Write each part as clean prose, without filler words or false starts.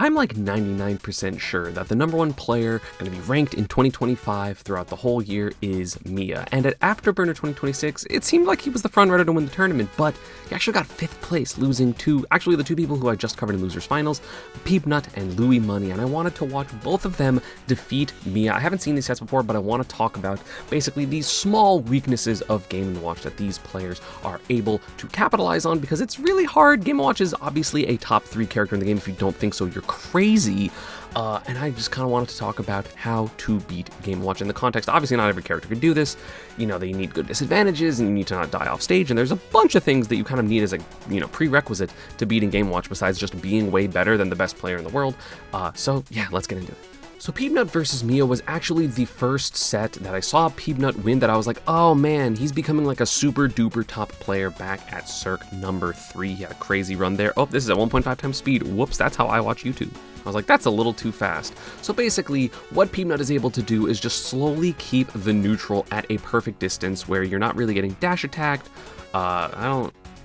I'm like 99% sure that the #1 player going to be ranked in 2025 throughout the whole year is Miya. And at Afterburner 2026, it seemed like he was the front runner to win the tournament, but he actually got 5th place, losing to actually the two people who I just covered in Losers Finals, Peepnut and Louis Money. And I wanted to watch both of them defeat Miya. I haven't seen these sets before, but I want to talk about basically these small weaknesses of Game & Watch that these players are able to capitalize on, because it's really hard. Game & Watch is obviously a top 3 character in the game. If you don't think so, you're crazy. And I just kind of wanted to talk about how to beat Game & Watch in the context. Obviously, not every character could do this. You know, they need good disadvantages, and you need to not die off stage, and there's a bunch of things that you kind of need as a, prerequisite to beating Game & Watch besides just being way better than the best player in the world. So yeah, let's get into it. So Peepnut versus Miya was actually the first set that I saw Peepnut win that I was like, oh man, he's becoming like a super duper top player back at Cirque #3. He had a crazy run there. Oh, this is at 1.5 times speed. Whoops, that's how I watch YouTube. I was like, that's a little too fast. So basically, what Peepnut is able to do is just slowly keep the neutral at a perfect distance where you're not really getting dash attacked.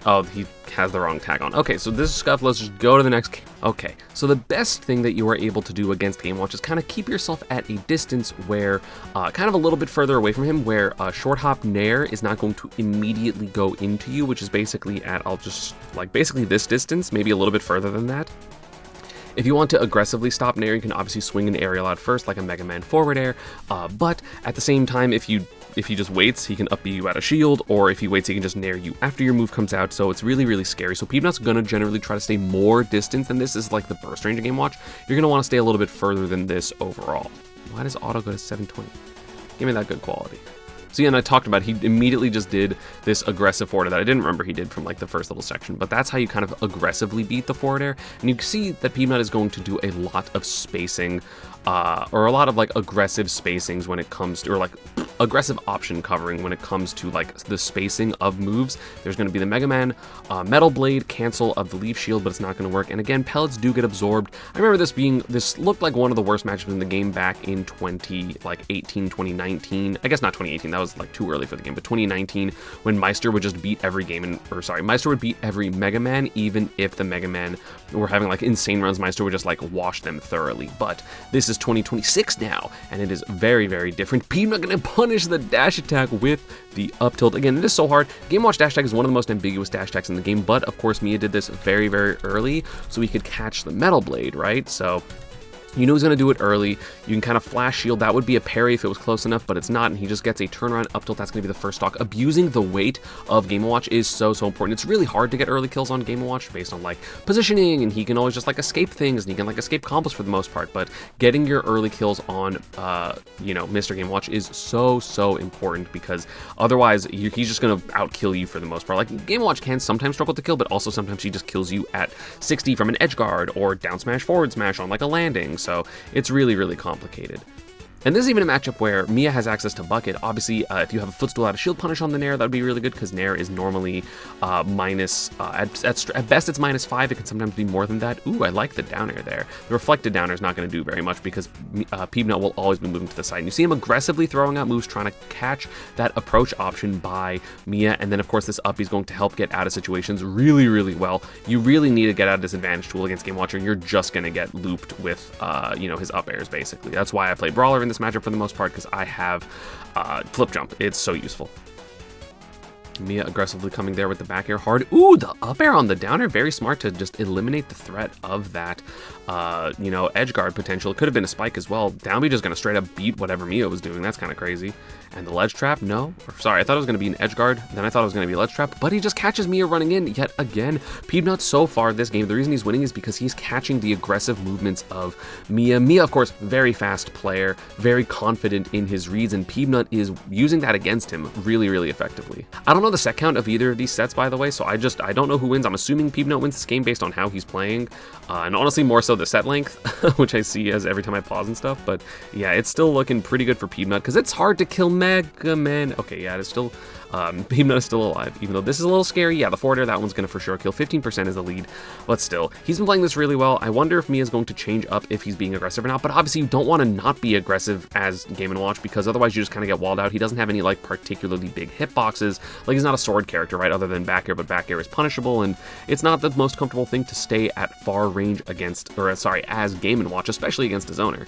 Oh, he has the wrong tag on. Okay, so this is scuff. Let's just go to the next. Okay, so the best thing that you are able to do against Game & Watch is kind of keep yourself at a distance where, kind of a little bit further away from him, where short hop nair is not going to immediately go into you, which is basically at, basically this distance, maybe a little bit further than that. If you want to aggressively stop nair, you can obviously swing an aerial out first, like a Mega Man forward air, but at the same time, if he just waits, he can up B you out of shield, or if he waits, he can just nair you after your move comes out, so it's really, really scary. So Peepnut's gonna generally try to stay more distance than this. Is like the burst range of Game Watch. You're gonna want to stay a little bit further than this overall. Why does auto go to 720? Give me that good quality. So yeah, and I talked about, he immediately just did this aggressive forward air that I didn't remember he did from like the first little section, but that's how you kind of aggressively beat the forward air. And you can see that Peepnut is going to do a lot of spacing, or a lot of like aggressive spacings when it comes to, or like aggressive option covering when it comes to like the spacing of moves. There's going to be the Mega Man Metal Blade cancel of the Leaf Shield, but it's not going to work. And again, pellets do get absorbed. I remember this looked like one of the worst matchups in the game back in 2018, 2019. I guess not 2018. That was like too early for the game, but 2019, when Meister would just beat every Meister would beat every Mega Man, even if the Mega Man were having like insane runs. Meister would just like wash them thoroughly. But this is 2026 now, and it is very, very different. Peepnut gonna punish the dash attack with the up tilt. Again, it is so hard. Game Watch dash attack is one of the most ambiguous dash attacks in the game, but of course Miya did this very, very early, so he could catch the Metal Blade, right? So you know he's going to do it early. You can kind of flash shield. That would be a parry if it was close enough, but it's not, and he just gets a turnaround up tilt. That's going to be the first stock. Abusing the weight of Game & Watch is so, so important. It's really hard to get early kills on Game & Watch based on like positioning, and he can always just like escape things, and he can like escape combos for the most part, but getting your early kills on, Mr. Game & Watch is so, so important, because otherwise he's just going to outkill you for the most part. Like Game & Watch can sometimes struggle to kill, but also sometimes he just kills you at 60 from an edge guard or down smash forward smash on like a landing. So it's really, really complicated. And this is even a matchup where Miya has access to Bucket. Obviously, if you have a footstool out of shield punish on the Nair, that would be really good, because Nair is normally minus, at best it's -5, it can sometimes be more than that. Ooh, I like the down air there. The reflected down air is not going to do very much, because Peepnut will always be moving to the side. And you see him aggressively throwing out moves, trying to catch that approach option by Miya, and then of course this up is going to help get out of situations really, really well. You really need to get out of disadvantage tool against Game Watcher, and you're just going to get looped with, his up airs, basically. That's why I play Brawler in this matchup for the most part, because I have flip jump. It's so useful. Miya aggressively coming there with the back air hard. Ooh, the up air on the down air, very smart to just eliminate the threat of that, edge guard potential. It could have been a spike as well. Down B just going to straight up beat whatever Miya was doing. That's kind of crazy. And the ledge trap, no. Sorry, I thought it was going to be an edge guard. Then I thought it was going to be a ledge trap, but he just catches Miya running in yet again. Peepnut so far this game, the reason he's winning is because he's catching the aggressive movements of Miya. Miya, of course, very fast player, very confident in his reads, and Peepnut is using that against him really, really effectively. I don't know the set count of either of these sets, by the way, so I don't know who wins. I'm assuming Peepnut wins this game based on how he's playing, and honestly more so the set length, which I see as every time I pause and stuff. But yeah, it's still looking pretty good for Peepnut, because it's hard to kill Mega Man. Okay, yeah, it is still, Peepnut is still alive, even though this is a little scary. Yeah, the forward air, that one's gonna for sure kill. 15% is the lead, but still, he's been playing this really well. I wonder if Miya's going to change up if he's being aggressive or not, but obviously you don't want to not be aggressive as Game & Watch, because otherwise you just kind of get walled out. He doesn't have any like particularly big hitboxes. Like Like, he's not a sword character, right, other than back air, but back air is punishable, and it's not the most comfortable thing to stay at far range against, or sorry, as Game & Watch, especially against his owner.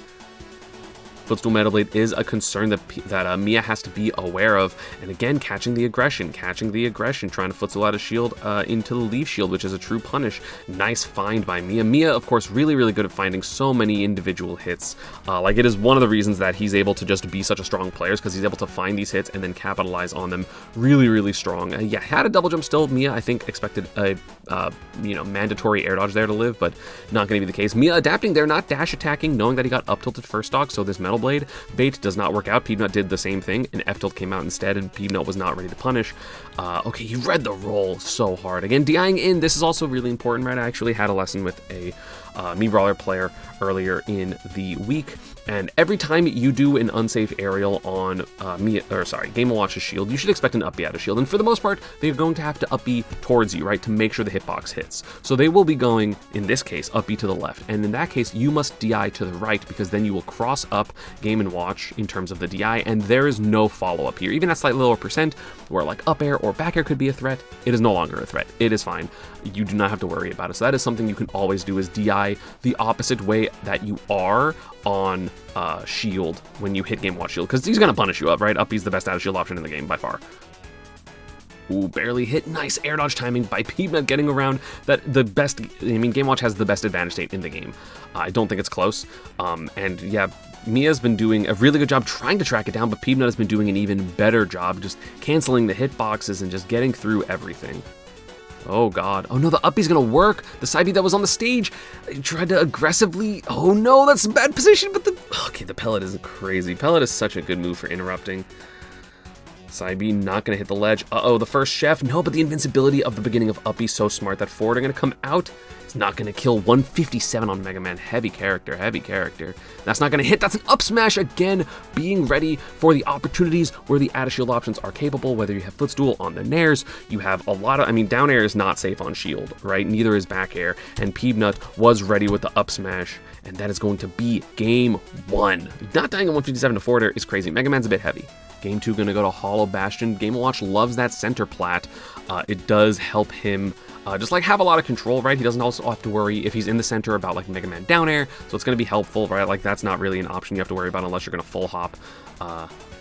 Footstool Metal Blade is a concern that Miya has to be aware of, and again, catching the aggression, trying to footstool out a shield into the leaf shield, which is a true punish. Nice find by Miya. Miya, of course, really, really good at finding so many individual hits. Like, it is one of the reasons that he's able to just be such a strong player, because he's able to find these hits and then capitalize on them really, really strong. Yeah, had a double jump still. Miya, I think, expected a mandatory air dodge there to live, but not going to be the case. Miya adapting there, not dash attacking, knowing that he got up tilted first stock, so this Metal Blade bait does not work out. Peanut did the same thing, and F tilt came out instead, and Peanut was not ready to punish. Okay, he read the roll so hard. Again, DIing in, this is also really important, right? I actually had a lesson with a Mii Brawler player earlier in the week, and every time you do an unsafe aerial on Game & Watch's shield, you should expect an up B out of shield, and for the most part, they're going to have to up B towards you, right, to make sure the hitbox hits. So they will be going, in this case, up B to the left, and in that case, you must DI to the right, because then you will cross up Game & Watch in terms of the DI, and there is no follow-up here. Even at slightly lower percent, where like up air or back air could be a threat, it is no longer a threat. It is fine. You do not have to worry about it. So that is something you can always do, is DI the opposite way that you are on shield when you hit Game & Watch shield, because he's going to punish you up, right? Up B's the best out of shield option in the game by far. Ooh, barely hit. Nice air dodge timing by Peanut, getting around that. Game & Watch has the best advantage state in the game. I don't think it's close. And yeah, Mia's been doing a really good job trying to track it down, but Peanut has been doing an even better job just canceling the hitboxes and just getting through everything. Oh god. Oh no, the up B's gonna work. The side B that was on the stage, he tried to aggressively. Oh no, that's a bad position, but the pellet is crazy. Pellet is such a good move for interrupting. Side B not gonna hit the ledge. Uh-oh, the first chef. No, but the invincibility of the beginning of up B so smart. That forward are gonna come out. It's not gonna kill. 157 on Mega Man. Heavy character, heavy character. That's not gonna hit. That's an up smash again. Being ready for the opportunities where the add a shield options are capable, whether you have footstool on the nairs, you have a lot of, down air is not safe on shield, right? Neither is back air, and Peanut was ready with the up smash, and that is going to be game 1. Not dying on 157 to forward air is crazy. Mega Man's a bit heavy. Game 2 gonna go to Hollow Bastion. Game & Watch loves that center plat. It does help him just like have a lot of control, right? He doesn't also have to worry if he's in the center about like Mega Man down air, so it's gonna be helpful, right? Like, that's not really an option you have to worry about unless you're gonna full hop.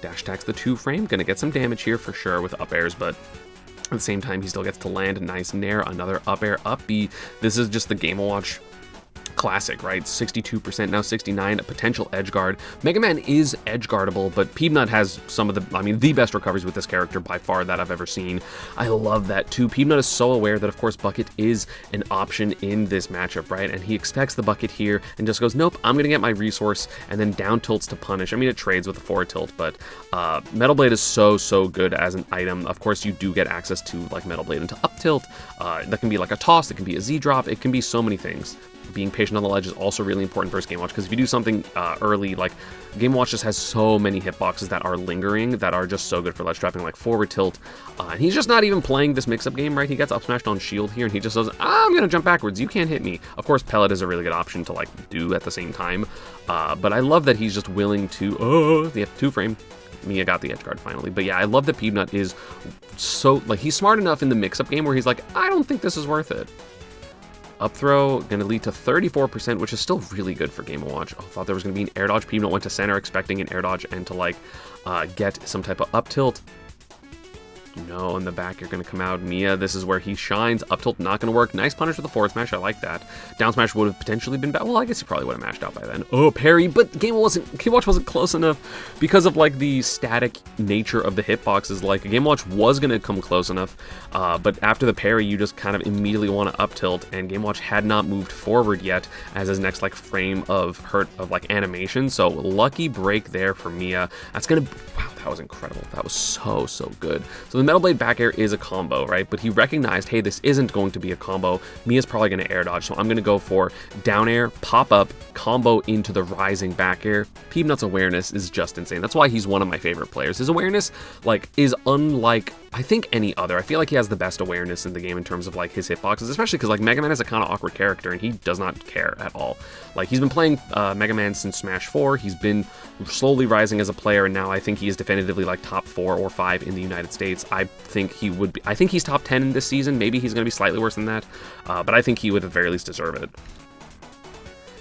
Dash attacks the 2 frame, gonna get some damage here for sure with up airs, but at the same time he still gets to land a nice nair, another up air, up B. This is just the Game & Watch classic, right? 62%, now 69, a potential edge guard. Mega Man is edge guardable, but Peanut has some of the best recoveries with this character by far that I've ever seen. I love that too. Peanut is so aware that, of course, bucket is an option in this matchup, right? And he expects the bucket here and just goes, nope, I'm gonna get my resource, and then down tilts to punish. It trades with the forward tilt, but Metal Blade is so good as an item. Of course, you do get access to like Metal Blade into up tilt. That can be like a toss, it can be a Z drop, it can be so many things. Being patient on the ledge is also really important versus Game & Watch, because if you do something early, like Game & Watch just has so many hitboxes that are lingering that are just so good for ledge trapping, like forward tilt. And he's just not even playing this mix-up game, right? He gets up smashed on shield here, and he just says, I'm gonna jump backwards, you can't hit me. Of course, pellet is a really good option to like do at the same time, but I love that he's just willing to, the 2 frame. Miya got the edge guard finally. But yeah, I love that Peanut is so, like, he's smart enough in the mix-up game where he's like, I don't think this is worth it. Up throw, going to lead to 34%, which is still really good for Game & Watch. I thought there was going to be an air dodge. Peanut went to center expecting an air dodge and to, like, get some type of up tilt. No, in the back, you're going to come out. Miya, this is where he shines. Up tilt, not going to work. Nice punish with the forward smash. I like that. Down smash would have potentially been bad. Well, I guess he probably would have mashed out by then. Oh, parry, but Game Watch wasn't close enough because of, like, the static nature of the hitboxes. Like, Game Watch was going to come close enough, but after the parry, you just kind of immediately want to up tilt, and Game Watch had not moved forward yet as his next, like, frame of like, animation. So, lucky break there for Miya. That's going to... Wow, that was incredible. That was so good. So the Metal Blade back air is a combo, right? But he recognized, hey, this isn't going to be a combo. Miya's probably going to air dodge, so I'm going to go for down air, pop up, combo into the rising back air. Peanut's awareness is just insane. That's why he's one of my favorite players. His awareness, like, is unlike I think any other. I feel like he has the best awareness in the game in terms of like his hitboxes, especially because like Mega Man is a kind of awkward character and he does not care at all. Like he's been playing Mega Man since Smash 4. He's been slowly rising as a player, and now I think he is definitively like top 4 or 5 in the United States. I think he would be. I think he's top 10 in this season. Maybe he's going to be slightly worse than that, but I think he would at the very least deserve it.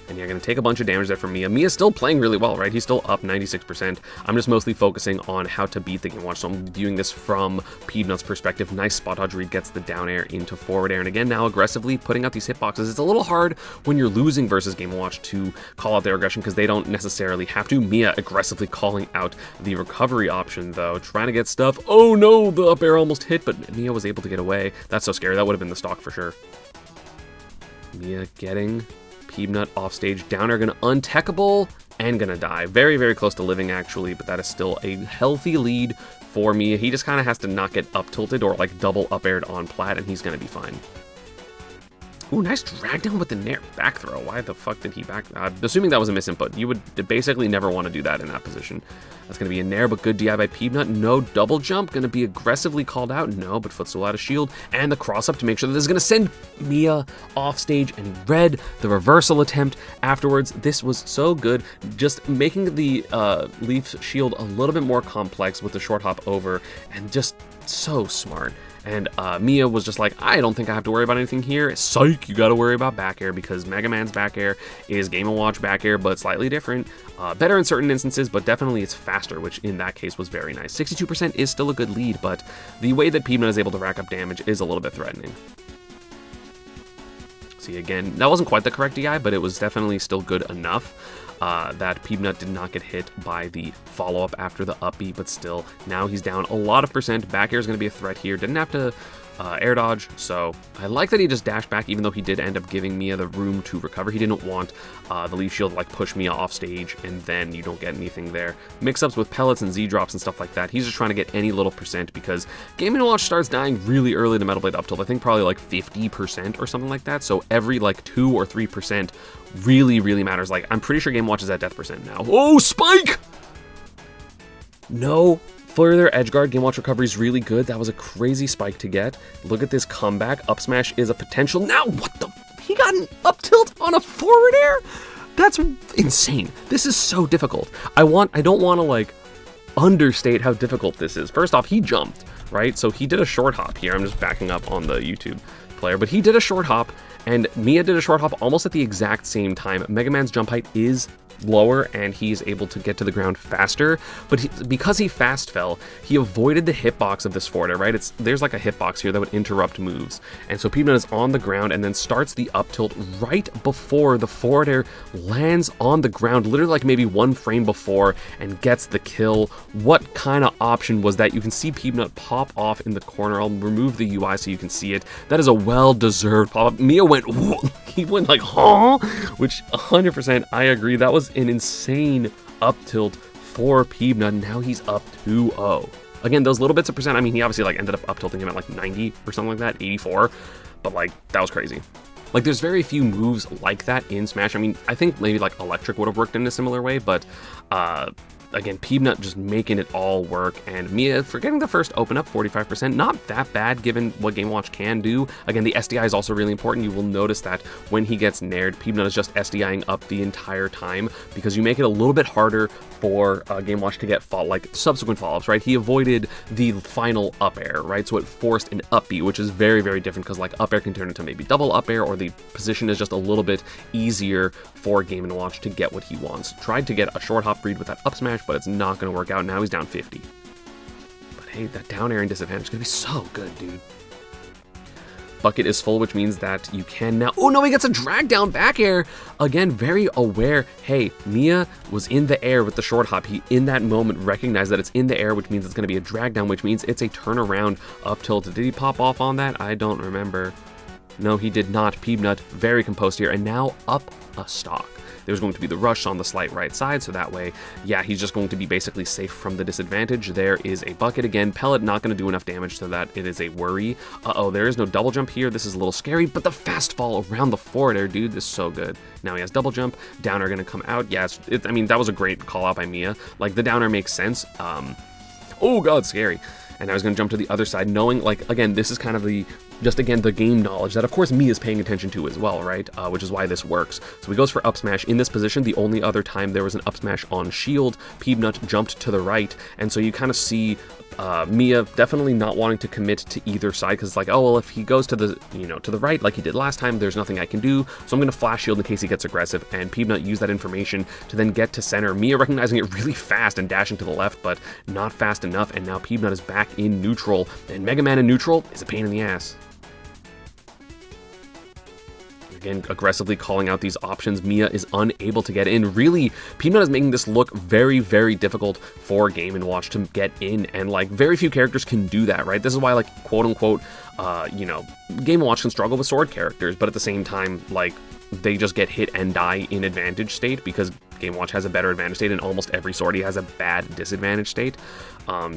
And you're going to take a bunch of damage there from Miya. Miya's still playing really well, right? He's still up 96%. I'm just mostly focusing on how to beat the Game & Watch, so I'm viewing this from Peanut's perspective. Nice spot dodge read, gets the down air into forward air. And again, now aggressively putting out these hitboxes. It's a little hard when you're losing versus Game & Watch to call out their aggression because they don't necessarily have to. Miya aggressively calling out the recovery option, though. Trying to get stuff. Oh no, the up air almost hit, but Miya was able to get away. That's so scary. That would have been the stock for sure. Miya getting Peanut off stage, down air gonna untechable and gonna die. Very, very close to living actually, but that is still a healthy lead for Miya. He just kind of has to not get up tilted or like double up aired on plat and he's gonna be fine. Ooh, nice drag down with the nair back throw. Why the fuck did he back? Assuming that was a misinput. You would basically never want to do that in that position. That's going to be a nair, but good DI by Peanut. No double jump. Going to be aggressively called out. No, but footstool out of shield. And the cross up to make sure that this is going to send Miya off stage and red. The reversal attempt afterwards. This was so good. Just making the Leaf's shield a little bit more complex with the short hop over and just so smart. And Miya was just like, I don't think I have to worry about anything here. Psych, you got to worry about back air because Mega Man's back air is Game & Watch back air, but slightly different. Better in certain instances, but definitely it's faster, which in that case was very nice. 62% is still a good lead, but the way that Peanut is able to rack up damage is a little bit threatening. See, again, that wasn't quite the correct DI, but it was definitely still good enough. That Peanut did not get hit by the follow-up after the up B, but still, now he's down a lot of percent. Back air is going to be a threat here. Didn't have to air dodge, so I like that he just dashed back, even though he did end up giving Miya the room to recover. He didn't want the Leaf Shield to like push Miya off stage, and then you don't get anything there. Mix-ups with pellets and Z-drops and stuff like that. He's just trying to get any little percent, because Game & Watch starts dying really early to Metal Blade up tilt. I think probably like 50% or something like that, so every like 2 or 3% really, really matters. Like, I'm pretty sure Game & Watch is at death percent now. Oh, spike! No. Further edgeguard, Game & Watch recovery is really good. That was a crazy spike to get. Look at this comeback. Up smash is a potential. Now, what the? He got an up tilt on a forward air? That's insane. This is so difficult. I don't want to like understate how difficult this is. First off, he jumped, right? So he did a short hop here. I'm just backing up on the YouTube player, but he did a short hop and Miya did a short hop almost at the exact same time. Mega Man's jump height is lower and he's able to get to the ground faster, but because he fast fell, he avoided the hitbox of this forward air, right? There's like a hitbox here that would interrupt moves, and so Peanut is on the ground and then starts the up tilt right before the forward air lands on the ground, literally like maybe 1 frame before, and gets the kill. What kind of option was that? You can see Peanut pop off in the corner. I'll remove the UI so you can see it. That is a well-deserved pop-up. Miya went, he went like, huh? Which 100% I agree. That was an insane up tilt for Peanut. Now he's up 2-0. Again, those little bits of percent, I mean, he obviously like ended up tilting him at like 90 or something like that, 84, but like that was crazy. Like there's very few moves like that in Smash. I mean, I think maybe like Electric would have worked in a similar way, but again, Peanut just making it all work, and Miya for getting the first open up 45%, not that bad given what Game & Watch can do. Again, the SDI is also really important. You will notice that when he gets nared, Peanut is just SDIing up the entire time because you make it a little bit harder for Game & Watch to get subsequent follow-ups, right? He avoided the final up air, right? So it forced an up B, which is very, very different because like up air can turn into maybe double up air, or the position is just a little bit easier for Game & Watch to get what he wants. Tried to get a short hop read with that up smash, but it's not going to work out. Now he's down 50. But hey, that down air and disadvantage is going to be so good, dude. Bucket is full, which means that you can now... Oh, no, he gets a drag down back air. Again, very aware. Hey, Miya was in the air with the short hop. He, in that moment, recognized that it's in the air, which means it's going to be a drag down, which means it's a turnaround up tilt. Did he pop off on that? I don't remember. No, he did not. Peanut very composed here, and now up a stock. There's going to be the rush on the slight right side, so that way, yeah, he's just going to be basically safe from the disadvantage. There is a bucket again. Pellet not going to do enough damage so that it is a worry. Uh-oh, there is no double jump here. This is a little scary, but the fast fall around the forward air, dude, is so good. Now he has double jump. Down air going to come out. Yes, I mean, that was a great call out by Miya. Like, the down air makes sense. Oh, God, scary. and now he's going to jump to the other side, knowing, like, again, this is kind of the game knowledge that, of course, Miya is paying attention to as well, right? Which is why this works. So he goes for up smash in this position. The only other time there was an up smash on shield, Peanut jumped to the right, and so you kind of see Miya definitely not wanting to commit to either side, because it's like, oh, well, if he goes to the, to the right like he did last time, there's nothing I can do, so I'm going to flash shield in case he gets aggressive, and Peanut used that information to then get to center. Miya recognizing it really fast and dashing to the left, but not fast enough, and now Peanut is back in neutral, and Mega Man in neutral is a pain in the ass. Again, aggressively calling out these options. Miya is unable to get in. Really, Peanut is making this look very, very difficult for Game & Watch to get in, and like very few characters can do that, right? This is why, like, quote unquote, Game & Watch can struggle with sword characters, but at the same time, like, they just get hit and die in advantage state because Game & Watch has a better advantage state, and almost every sword he has a bad disadvantage state.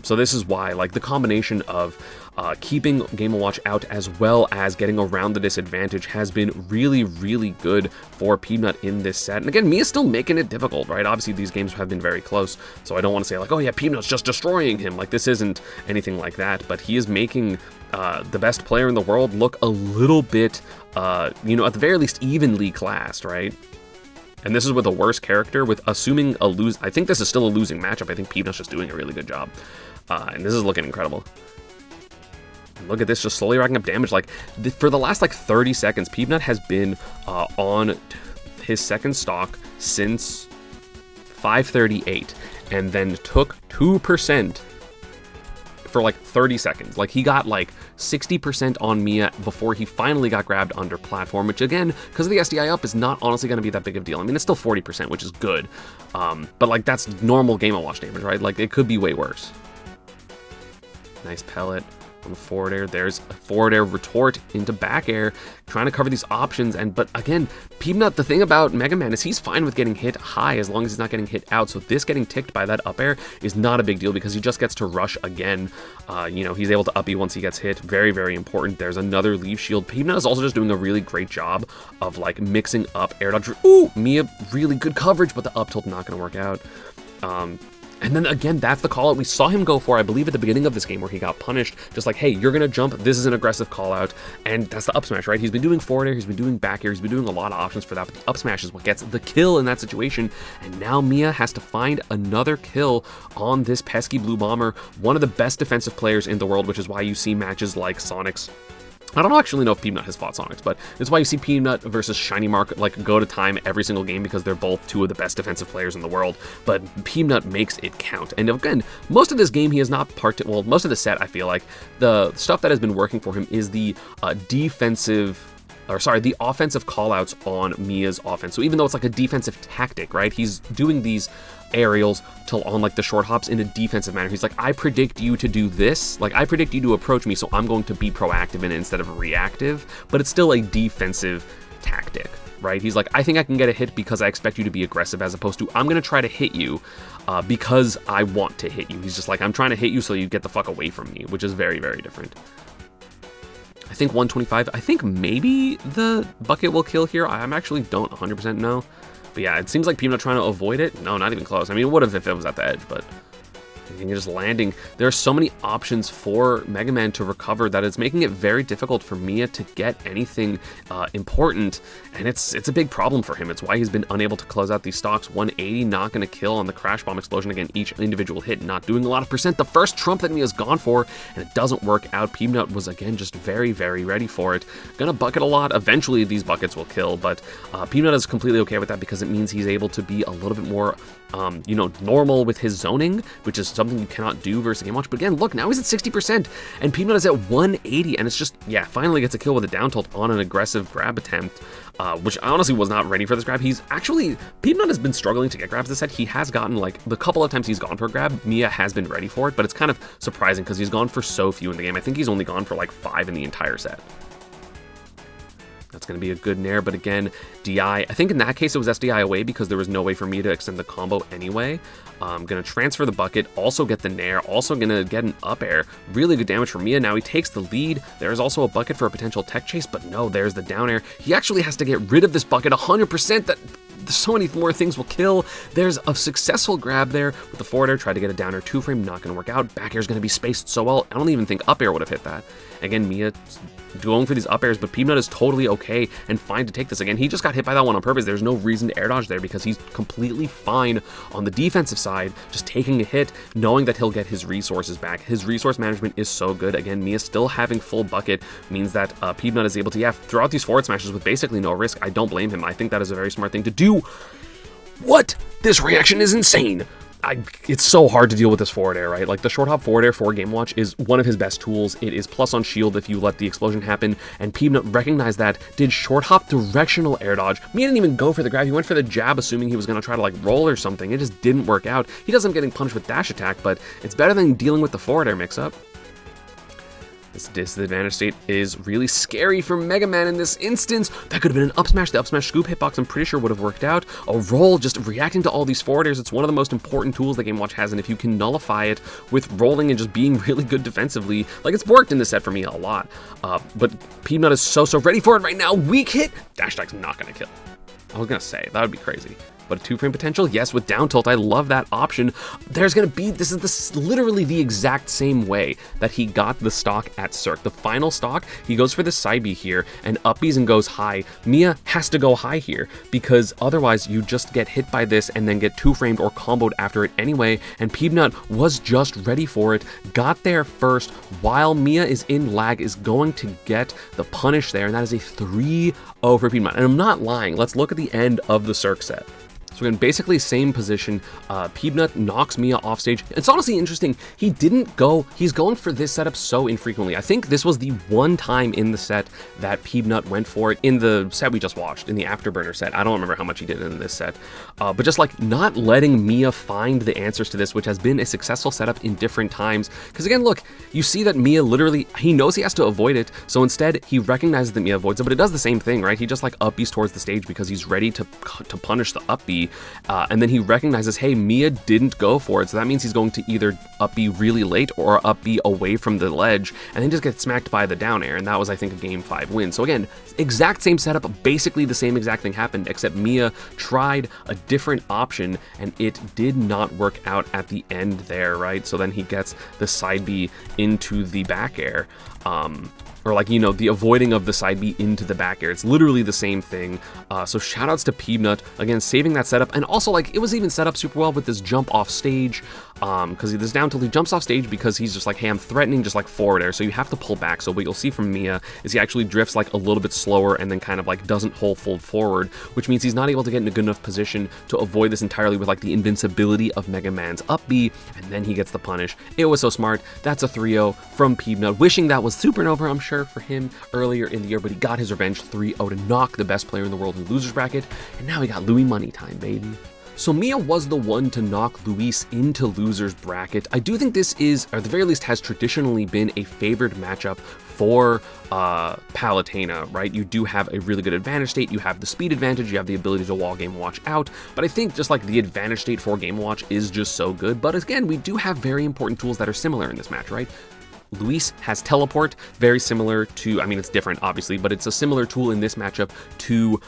So this is why, like, the combination of keeping Game & Watch out as well as getting around the disadvantage has been really, really good for Peanut in this set. And again, Mia's still making it difficult, right? Obviously, these games have been very close, so I don't want to say, like, oh yeah, Peanut's just destroying him. Like, this isn't anything like that, but he is making the best player in the world look a little bit, at the very least, evenly classed, right? And this is with a worse character, with assuming I think this is still a losing matchup. I think Peanut's just doing a really good job. And this is looking incredible. Look at this, just slowly racking up damage. Like, for the last, like, 30 seconds, Peanut has been on his second stock since 5:38, and then took 2% for like 30 seconds. Like, he got like 60% on Miya before he finally got grabbed under platform, which again, because of the SDI up, is not honestly going to be that big of a deal. I mean, it's still 40%, which is good. But like, that's normal Game & Watch damage, right? Like, it could be way worse. Nice pellet on the forward air. There's a forward air retort into back air, trying to cover these options. But again, Peanut, the thing about Mega Man is he's fine with getting hit high as long as he's not getting hit out. So this getting ticked by that up air is not a big deal because he just gets to rush again. He's able to up E once he gets hit. Very, very important. There's another leave shield. Peanut is also just doing a really great job of like mixing up air dodge. Ooh, Miya, really good coverage, but the up tilt not going to work out. And then again, that's the call out we saw him go for, I believe, at the beginning of this game where he got punished. Just like, hey, you're going to jump. This is an aggressive call out. And that's the up smash, right? He's been doing forward air. He's been doing back air. He's been doing a lot of options for that. But the up smash is what gets the kill in that situation. And now Miya has to find another kill on this pesky blue bomber, one of the best defensive players in the world, which is why you see matches like Sonic's. I don't actually know if Peanut has fought Sonics, but it's why you see Peanut versus Shiny Mark like go to time every single game, because they're both two of the best defensive players in the world. But Peanut makes it count. And again, most of this game he has not most of the set, I feel like the stuff that has been working for him is the the offensive callouts on Miya's offense. So even though it's like a defensive tactic, right? He's doing these aerials on like the short hops in a defensive manner. He's like, I predict you to do this. Like, I predict you to approach me, so I'm going to be proactive in it instead of reactive. But it's still a defensive tactic, right? He's like, I think I can get a hit because I expect you to be aggressive, as opposed to I'm going to try to hit you because I want to hit you. He's just like, I'm trying to hit you so you get the fuck away from me, which is very, very different. I think 125. I think maybe the bucket will kill here. I actually don't 100% know. But yeah, it seems like Peanut trying to avoid it. No, not even close. I mean, it would have if it was at the edge, but just landing. There are so many options for Mega Man to recover that it's making it very difficult for Miya to get anything important, and it's a big problem for him. It's why he's been unable to close out these stocks. 180, not going to kill on the Crash Bomb explosion. Again, each individual hit not doing a lot of percent. The first trump that Miya's gone for, and it doesn't work out. Peanut was, again, just very, very ready for it. Gonna bucket a lot. Eventually, these buckets will kill, but Peanut is completely okay with that because it means he's able to be a little bit more normal with his zoning, which is something you cannot do versus Game Watch. But again, look, now he's at 60%, and Peanut is at 180, and it's just, yeah, finally gets a kill with a down tilt on an aggressive grab attempt, which I honestly was not ready for this grab. Peanut has been struggling to get grabs this set. He has gotten, like, the couple of times he's gone for a grab, Miya has been ready for it, but it's kind of surprising because he's gone for so few in the game. I think he's only gone for, like, 5 in the entire set. That's going to be a good nair, but again, DI. I think in that case it was SDI away because there was no way for me to extend the combo anyway. I'm going to transfer the bucket, also get the nair, also going to get an up air. Really good damage for Miya. Now he takes the lead. There's also a bucket for a potential tech chase, but no, there's the down air. He actually has to get rid of this bucket 100%. That so many more things will kill. There's a successful grab there with the forward air, tried to get a down air 2-frame, not going to work out. Back air is going to be spaced so well. I don't even think up air would have hit that. Again, Miya going for these up airs, but Peanut is totally okay and fine to take this. Again, he just got hit by that one on purpose. There's no reason to air dodge there because he's completely fine on the defensive side, just taking a hit, knowing that he'll get his resources back. His resource management is so good. Again, Miya still having full bucket means that Peanut is able to, throw out these forward smashes with basically no risk. I don't blame him. I think that is a very smart thing to do. What? This reaction is insane. It's so hard to deal with this forward air, right? Like, the short hop forward air for Game & Watch is one of his best tools. It is plus on shield if you let the explosion happen, and Peanut recognized that, did short hop directional air dodge. Miya didn't even go for the grab. He went for the jab, assuming he was going to try to, like, roll or something. It just didn't work out. He does end up getting punished with dash attack, but it's better than dealing with the forward air mix-up. This disadvantage state is really scary for Mega Man in this instance. That could have been an up smash. The up smash scoop hitbox, I'm pretty sure, would have worked out. A roll, just reacting to all these forward airs. It's one of the most important tools that Game & Watch has, and if you can nullify it with rolling and just being really good defensively, like, it's worked in this set for me a lot. But Peanut is so ready for it right now. Weak hit. Dash attack's not going to kill. I was going to say, that would be crazy. But a 2-frame potential, yes, with down tilt, I love that option. There's gonna be, this is literally the exact same way that he got the stock at Cirque. The final stock, he goes for the side B here, and up Bs and goes high. Miya has to go high here, because otherwise you just get hit by this and then get 2-framed or comboed after it anyway, and Peanut was just ready for it, got there first, while Miya is in lag, is going to get the punish there, and that is a 3-0 for Peanut. And I'm not lying, let's look at the end of the Cirque set. So again, basically same position. Peanut knocks Miya off stage. It's honestly interesting. He's going for this setup so infrequently. I think this was the one time in the set that Peanut went for it in the set we just watched, in the Afterburner set. I don't remember how much he did in this set. But just like not letting Miya find the answers to this, which has been a successful setup in different times. Because again, look, you see that Miya literally, he knows he has to avoid it. So instead, he recognizes that Miya avoids it, but it does the same thing, right? He just like up Bs towards the stage because he's ready to punish the up B. And then he recognizes, hey, Miya didn't go for it, so that means he's going to either up B really late or up B away from the ledge, and then just get smacked by the down air, and that was, I think, a Game 5 win. So again, exact same setup, basically the same exact thing happened, except Miya tried a different option, and it did not work out at the end there, right? So then he gets the side B into the back air. Or like, you know, the avoiding of the side B into the back air. It's literally the same thing. So shoutouts to Peanut, again, saving that setup. And also, like, it was even set up super well with this jump off stage. Because this down tilt, he jumps off stage because he's just like, hey, I'm threatening just like forward air. So you have to pull back. So what you'll see from Miya is he actually drifts like a little bit slower and then kind of like doesn't whole fold forward, which means he's not able to get in a good enough position to avoid this entirely with like the invincibility of Mega Man's up B, and then he gets the punish. It was so smart. That's a 3-0 from Peanut. Wishing that was Supernova, I'm sure, for him earlier in the year, but he got his revenge 3-0 to knock the best player in the world in the loser's bracket, and now we got Louis money time, baby. So Miya was the one to knock Luis into loser's bracket. I do think this is, or at the very least has traditionally been, a favored matchup for Palutena, right? You do have a really good advantage state, you have the speed advantage, you have the ability to wall Game & Watch out, but I think just like the advantage state for Game & Watch is just so good. But again, we do have very important tools that are similar in this match, right? Luis has teleport, very similar to, I mean, it's different obviously, but it's a similar tool in this matchup to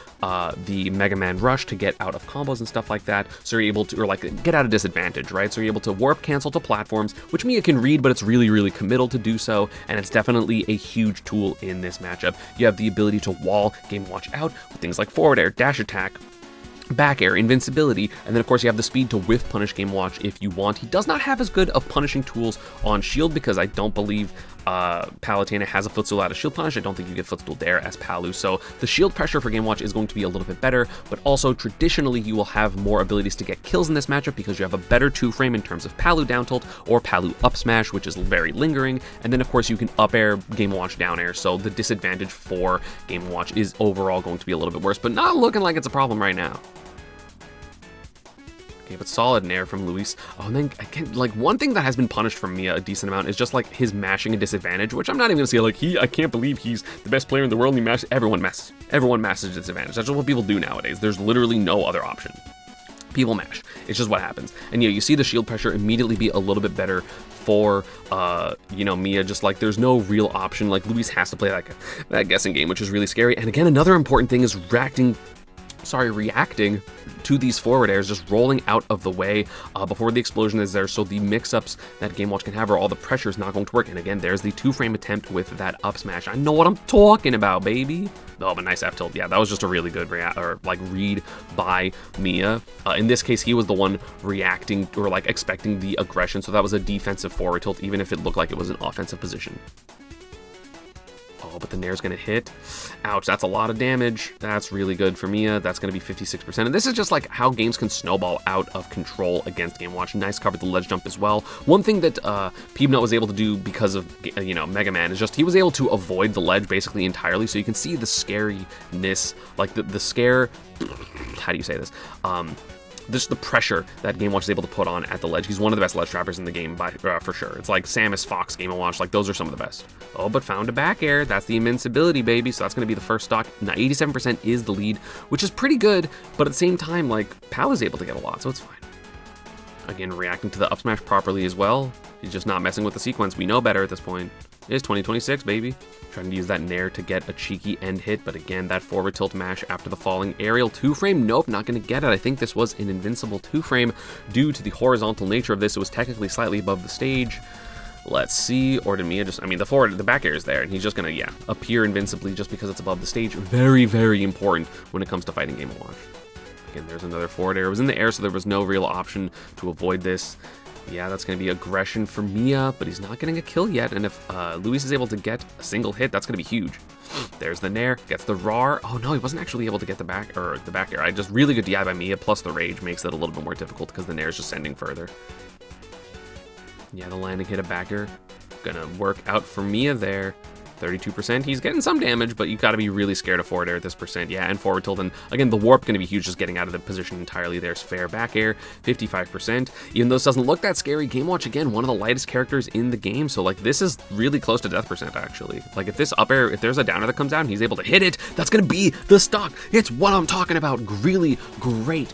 the Mega Man Rush to get out of combos and stuff like that. So you're able to, or like, get out of disadvantage, right? So you're able to warp cancel to platforms, which Miya can read, but it's really, really committal to do so, and it's definitely a huge tool in this matchup. You have the ability to wall Game & Watch out with things like forward air, dash attack, back air, invincibility, and then of course you have the speed to whiff punish Game & Watch if you want. He does not have as good of punishing tools on shield because I don't believe Palutena has a footstool out of shield punish. I don't think you get footstool there as Palu, so the shield pressure for Game & Watch is going to be a little bit better, but also traditionally you will have more abilities to get kills in this matchup because you have a better 2-frame in terms of Palu down tilt or Palu up smash, which is very lingering, and then of course you can up air Game & Watch down air, so the disadvantage for Game & Watch is overall going to be a little bit worse, but not looking like it's a problem right now. Okay, but solid nair from Luis. Oh, and then again, like, one thing that has been punished from Miya a decent amount is just like his mashing and disadvantage, which I'm not even gonna say like I can't believe he's the best player in the world and he mashes. Everyone mashes disadvantage. That's just what people do nowadays. There's literally no other option. People mash. It's just what happens. And yeah, you see the shield pressure immediately be a little bit better for you know, Miya. Just like there's no real option. Like Luis has to play that guessing game, which is really scary. And again, another important thing is reacting reacting to these forward airs, just rolling out of the way before the explosion is there, so the mix-ups that Game Watch can have, or all the pressure is not going to work. And again, there's the 2-frame attempt with that up smash. I know what I'm talking about, baby. Oh, but nice F tilt. Yeah, that was just a really good read by Miya. In this case, he was the one reacting or like expecting the aggression, so that was a defensive forward tilt, even if it looked like it was an offensive position. Oh, but the nair's gonna hit. Ouch, that's a lot of damage. That's really good for Miya. That's gonna be 56%. And this is just like how games can snowball out of control against Game Watch. Nice covered the ledge jump as well. One thing that Peebnut was able to do because of, Mega Man is just he was able to avoid the ledge basically entirely. So you can see the scariness, like the scare, how do you say this? Just the pressure that Game Watch is able to put on at the ledge. He's one of the best ledge trappers in the game for sure. It's like Samus, Fox, Game & Watch, like those are some of the best. Oh, but found a back air. That's the invincibility, baby. So that's going to be the first stock. Now 87% is the lead, which is pretty good, but at the same time, like Pal is able to get a lot, so it's fine. Again, reacting to the up smash properly as well. He's just not messing with the sequence. We know better at this point. It is 2026, baby. Trying to use that nair to get a cheeky end hit, but again, that forward tilt mash after the falling aerial 2-frame. Nope, not going to get it. I think this was an invincible 2-frame due to the horizontal nature of this. It was technically slightly above the stage. Let's see, or did Miya just, the back air is there, and he's just going to, appear invincibly just because it's above the stage. Very, very important when it comes to fighting Game & Watch. Again, there's another forward air. It was in the air, so there was no real option to avoid this. Yeah, that's going to be aggression for Miya, but he's not getting a kill yet. And if Luis is able to get a single hit, that's going to be huge. There's the nair, gets the RAR. Oh no, he wasn't actually able to get the back air. I just really good DI by Miya, plus the rage makes it a little bit more difficult because the nair is just sending further. Yeah, the landing hit a back air. Gonna work out for Miya there. 32%. He's getting some damage, but you've got to be really scared of forward air at this percent. Yeah, and forward tilt. And again, the warp going to be huge, just getting out of the position entirely. There's fair back air, 55%. Even though this doesn't look that scary, Game Watch, again, one of the lightest characters in the game. So, like, this is really close to death percent, actually. Like, if this up air, if there's a downer that comes down, he's able to hit it, that's going to be the stock. It's what I'm talking about. Really great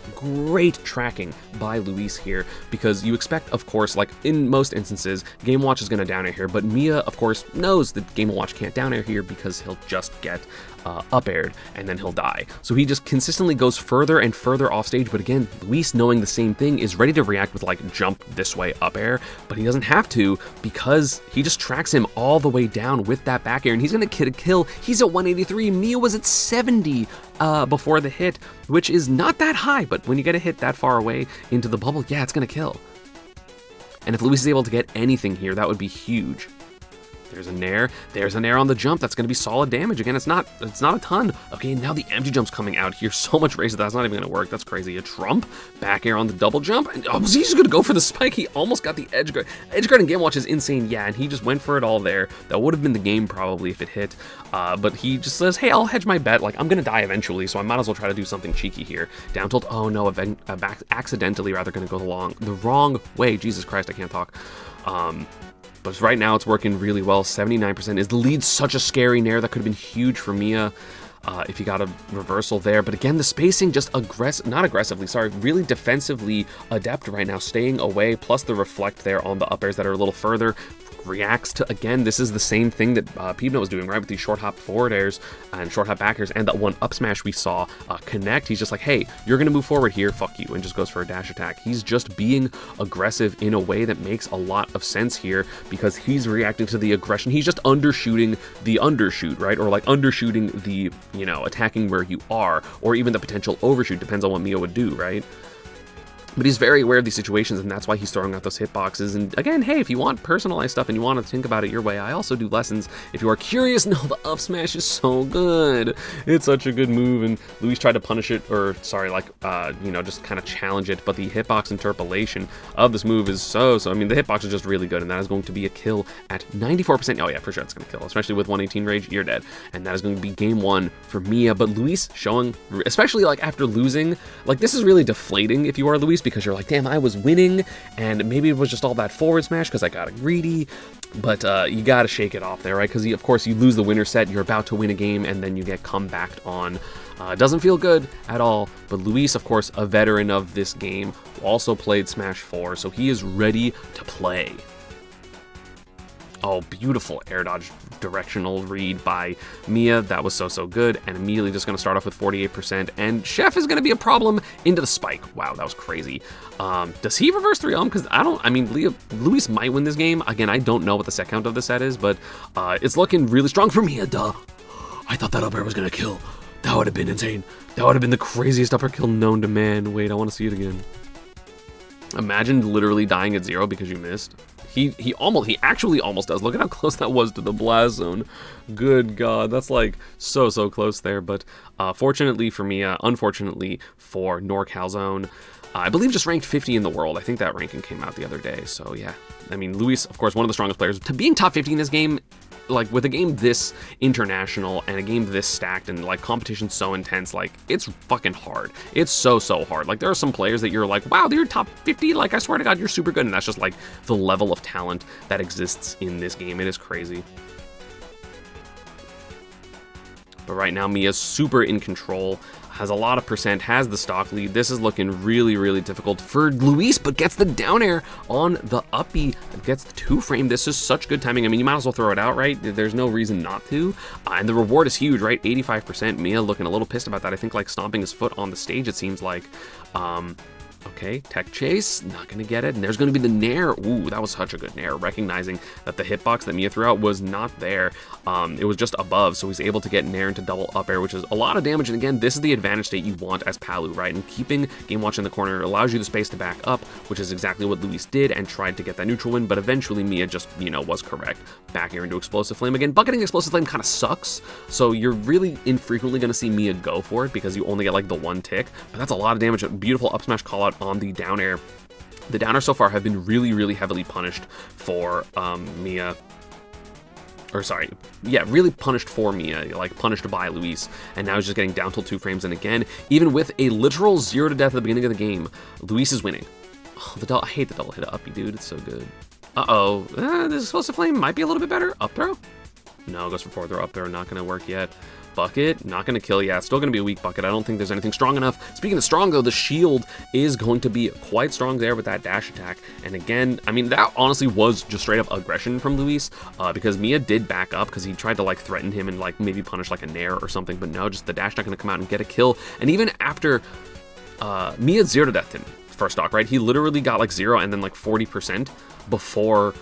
tracking by Luis here, because you expect, of course, like, in most instances, Game Watch is going to down air here, but Miya, of course, knows that Game Watch can't down air here because he'll just get up aired and then he'll die. So he just consistently goes further and further off stage. But again, Luis, knowing the same thing, is ready to react with like jump this way up air, but he doesn't have to because he just tracks him all the way down with that back air, and he's gonna get a kill. He's at 183. Miya was at 70 before the hit, which is not that high, but when you get a hit that far away into the bubble, yeah, it's gonna kill. And if Luis is able to get anything here, that would be huge. There's a nair. There's a nair on the jump. That's going to be solid damage. Again, it's not a ton. Okay, now the empty jump's coming out here. So much race that's not even going to work. That's crazy. A trump. Back air on the double jump. And was he just going to go for the spike? He almost got the edge guard. Edge guard in Game Watch is insane. Yeah, and he just went for it all there. That would have been the game probably if it hit. But he just says, hey, I'll hedge my bet. Like, I'm going to die eventually, so I might as well try to do something cheeky here. Down tilt. Oh, no. Accidentally, rather, going to go the wrong way. Jesus Christ, I can't talk. But right now it's working really well. 79% is the lead. Such a scary nair. That could have been huge for Miya if he got a reversal there. But again, the spacing just really defensively adept right now, staying away, plus the reflect there on the up airs that are a little further. Reacts to, again, this is the same thing that Peebnut was doing, right, with these short hop forward airs and short hop back airs, and that one up smash we saw connect. He's just like, hey, you're gonna move forward here, fuck you, and just goes for a dash attack. He's just being aggressive in a way that makes a lot of sense here, because he's reacting to the aggression. He's just undershooting the undershoot, right, or like undershooting the, attacking where you are, or even the potential overshoot, depends on what Miya would do, right? But he's very aware of these situations, and that's why he's throwing out those hitboxes. And again, hey, if you want personalized stuff and you want to think about it your way, I also do lessons. If you are curious, no, the up smash is so good. It's such a good move, and Luis tried to punish it, or sorry, like, just kind of challenge it. But the hitbox interpolation of this move is so, the hitbox is just really good, and that is going to be a kill at 94%. Oh yeah, for sure it's going to kill, especially with 118 rage, you're dead. And that is going to be game one for Miya. But Luis showing, especially like after losing, like this is really deflating if you are Luis, because you're like, damn, I was winning, and maybe it was just all that forward smash because I got greedy, but you got to shake it off there, right? Because of course you lose the winner set, you're about to win a game, and then you get come back on. Doesn't feel good at all, but Luis, of course, a veteran of this game, also played Smash 4, so he is ready to play. Oh, beautiful air dodge directional read by Miya. That was so good. And immediately just going to start off with 48%. And Chef is going to be a problem into the spike. Wow, that was crazy. Does he reverse 3-0? Because I mean, Luis might win this game. Again, I don't know what the set count of the set is, but it's looking really strong for Miya. Duh. I thought that up air was going to kill. That would have been insane. That would have been the craziest up air kill known to man. Wait, I want to see it again. Imagine literally dying at 0 because you missed. He actually almost does. Look at how close that was to the blast zone. Good God, that's like so close there. But fortunately for Miya, unfortunately for NorCal Zone, I believe just ranked 50 in the world. I think that ranking came out the other day. So yeah, I mean, Luis, of course, one of the strongest players. To being top 50 in this game, like with a game this international and a game this stacked and like competition so intense, like it's fucking hard. It's so hard. Like there are some players that you're like, wow, they're top 50. Like I swear to God, you're super good. And that's just like the level of talent that exists in this game. It is crazy. But right now, Miya's super in control, has a lot of percent, has the stock lead. This is looking really difficult for Luis, but gets the down air on the uppy, gets the 2-frame. This is such good timing. I mean, you might as well throw it out, right? There's no reason not to. And the reward is huge, right? 85%. Miya looking a little pissed about that. I think like stomping his foot on the stage, it seems like. Okay, tech chase, not gonna get it. And there's gonna be the nair. Ooh, that was such a good nair, recognizing that the hitbox that Miya threw out was not there. It was just above, so he's able to get nair into double up air, which is a lot of damage. And again, this is the advantage state you want as Palu, right? And keeping Game Watch in the corner allows you the space to back up, which is exactly what Luis did and tried to get that neutral win, but eventually Miya just, was correct. Back air into Explosive Flame. Again, bucketing Explosive Flame kind of sucks, so you're really infrequently gonna see Miya go for it because you only get like the 1 tick, but that's a lot of damage. A beautiful up smash call out on the down air. The down air so far have been really heavily punished for Miya. Or sorry, yeah, really punished for Miya, like punished by Luis. And now he's just getting down till 2 frames. And again, even with a literal 0 to death at the beginning of the game, Luis is winning. Oh, I hate the double hit uppy, dude. It's so good. This Explosive Flame might be a little bit better. Up throw? No, goes for forward throw. Up throw, not going to work yet. Bucket, not going to kill. Yeah, it's still going to be a weak bucket. I don't think there's anything strong enough. Speaking of strong, though, the shield is going to be quite strong there with that dash attack. And again, I mean, that honestly was just straight up aggression from Luis, because Miya did back up because he tried to like threaten him and like maybe punish like a nair or something, but no, just the dash attack going to come out and get a kill. And even after Miya 0 to death him first stock, right? He literally got like 0 and then like 40% before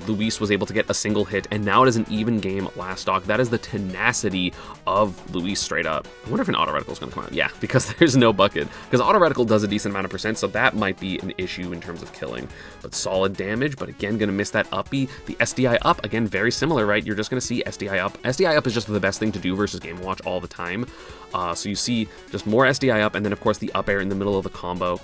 Luis was able to get a single hit, and now it is an even game last stock. That is the tenacity of Luis straight up. I wonder if an auto reticle is going to come out. Yeah, because there's no bucket. Because auto reticle does a decent amount of percent, so that might be an issue in terms of killing. But solid damage, but again, going to miss that uppy. The SDI up, again, very similar, right? You're just going to see SDI up. SDI up is just the best thing to do versus Game Watch all the time. So you see just more SDI up, and then of course the up air in the middle of the combo.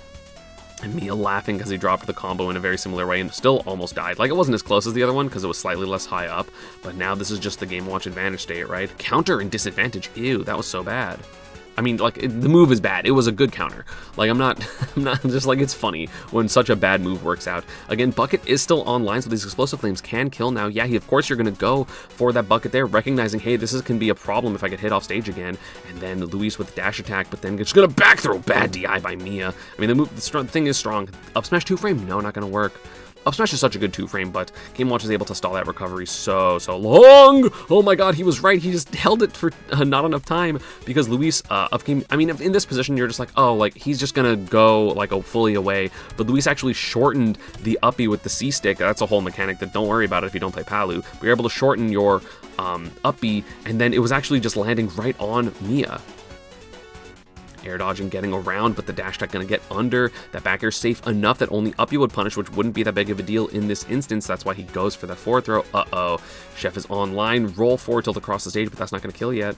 And Miya laughing because he dropped the combo in a very similar way and still almost died. Like, it wasn't as close as the other one because it was slightly less high up, but now this is just the Game Watch advantage state, right? Counter and disadvantage. Ew, that was so bad. I mean, like, the move is bad. It was a good counter. Like, I'm not just like, it's funny when such a bad move works out. Again, bucket is still online, so these explosive flames can kill now. Yeah, of course you're going to go for that bucket there, recognizing, hey, can be a problem if I get hit off stage again. And then Luis with dash attack, but then just going to back throw. Bad DI by Miya. I mean, the thing is strong. Up smash 2-frame? No, not going to work. Up smash is such a good 2-frame, but Game Watch is able to stall that recovery so long. Oh my God, he was right. He just held it for not enough time because Luis up game. I mean, in this position, you're just like, oh, like he's just gonna go like fully away. But Luis actually shortened the uppy with the C stick. That's a whole mechanic that don't worry about it if you don't play Palu. But you're able to shorten your uppy, and then it was actually just landing right on Miya. Air dodging, getting around, but the dash attack going to get under. That back air safe enough that only uppy would punish, which wouldn't be that big of a deal in this instance. That's why he goes for that forward throw. Uh-oh. Chef is online. Roll forward tilt across the stage, but that's not going to kill yet.